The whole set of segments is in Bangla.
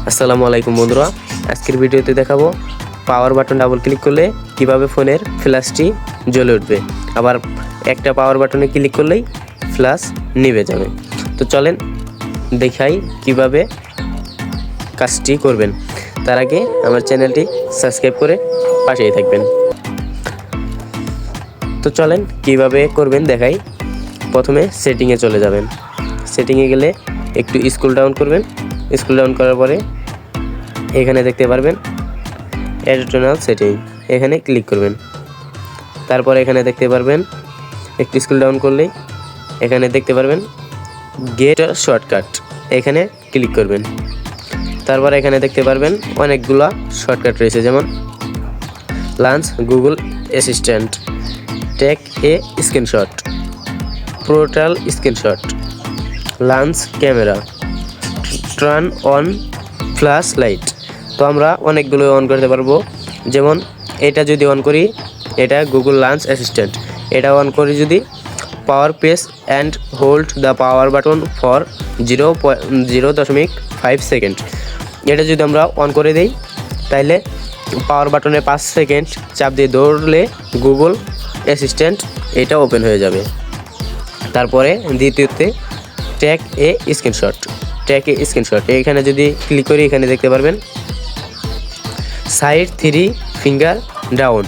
আসসালামু আলাইকুম বন্ধুরা, আজকের ভিডিওতে দেখাবো পাওয়ার বাটন ডাবল ক্লিক করলে কিভাবে ফোনের ফ্ল্যাশটি জ্বলে উঠবে। আবার একটা পাওয়ার বাটনে ক্লিক করলেই ফ্ল্যাশ নিভে যাবে। তো চলেন দেখাই কিভাবে কাজটি করবেন। তার আগে আমার চ্যানেলটি সাবস্ক্রাইব করে পাশেই থাকবেন। তো চলেন কিভাবে করবেন দেখাই। প্রথমে সেটিংয়ে চলে যাবেন। সেটিংয়ে গেলে একটু স্ক্রল ডাউন করবেন। স্ক্রল ডাউন করার পরে এখানে দেখতে পারবেন অ্যাডিশনাল সেটিং, এখানে ক্লিক করবেন। তারপর এখানে দেখতে পারবেন একটু স্ক্রল ডাউন করলেই এখানে দেখতে পারবেন গেট শর্টকাট, এখানে ক্লিক করবেন। তারপর এখানে দেখতে পারবেন অনেকগুলা শর্টকাট রয়েছে, যেমন launch Google assistant, take a screenshot, partial screenshot, launch camera, turn on flash light. তো আমরা অনেকগুলো অন করতে পারবো। যেমন এটা যদি অন করি, এটা গুগল লঞ্চ অ্যাসিস্ট্যান্ট, এটা অন করি যদি পাওয়ার press and hold the power button for 0.5 second. এটা যদি আমরা অন করে দিই তাহলে পাওয়ার বাটনে 5 সেকেন্ড চাপ দিয়ে ধরলে গুগল অ্যাসিস্ট্যান্ট এটা ওপেন হয়ে যাবে। তারপরে দ্বিতীয়তে take a screenshot, take a screenshot এখানে যদি ক্লিক করি এখানে দেখতে পারবেন সাইড 3 ফিঙ্গার ডাউন।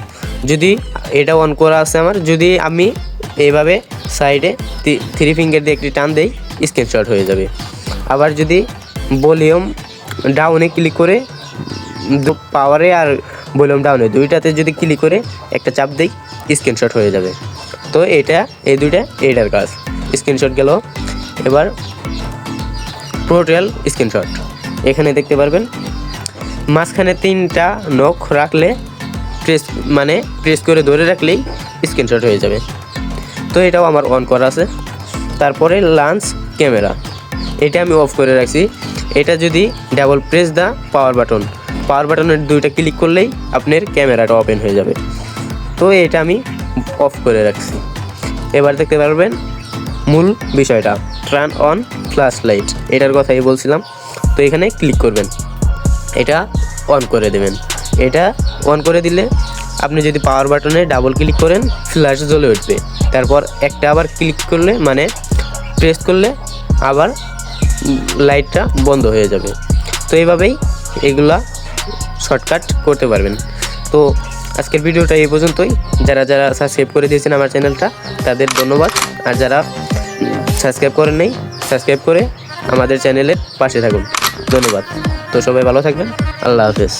যদি এটা অন করা আছে আমার, যদি আমি এইভাবে সাইডে 3 ফিঙ্গার দিয়ে একটি টান দেই স্ক্রিনশট হয়ে যাবে। আবার যদি ভলিউম ডাউনে ক্লিক করে পাওয়ারে আর ভলিউম ডাউনে দুইটাতে যদি ক্লিক করে একটা চাপ দেই স্ক্রিনশট হয়ে যাবে। তো এটা এই দুইটা এইটার কাজ। স্ক্রিনশট গেল। এবার পোর্টাল স্ক্রিনশট, এখানে দেখতে পারবেন মাঝখানে 3টা নখ রাখলে প্রেস করে ধরে রাখলেই স্ক্রিনশট হয়ে যাবে। তো এটাও আমার অন করা আছে। তারপরে লঞ্চ ক্যামেরা, এটা আমি অফ করে রাখছি। এটা যদি ডাবল প্রেস দা পাওয়ার বাটনের দুইটা ক্লিক করলেই আপনার ক্যামেরাটা ওপেন হয়ে যাবে। তো এটা আমি অফ করে রাখছি। এবার দেখতে পারবেন মূল বিষয়টা, টার্ন অন ফ্ল্যাশ লাইট, এটার কথাই বলছিলাম। তো এখানে ক্লিক করবেন, এটা অন করে দেবেন। এটা অন করে দিলে আপনি যদি পাওয়ার বাটনে ডাবল ক্লিক করেন ফ্ল্যাশ জ্বলে উঠবে। তারপর একটা আবার ক্লিক করলে প্রেস করলে আবার লাইটটা বন্ধ হয়ে যাবে। তো এইভাবেই এগুলা শর্টকাট করতে পারবেন। তো আজকের ভিডিওটা এই পর্যন্তই। যারা সাবস্ক্রাইব করে দিয়েছেন আমার চ্যানেলটা তাদের ধন্যবাদ। আর যারা সাবস্ক্রাইব করেন নাই, সাবস্ক্রাইব করে আমাদের চ্যানেলের পাশে থাকুন। ধন্যবাদ। তো সবাই ভালো থাকবেন। আল্লাহ হাফেজ।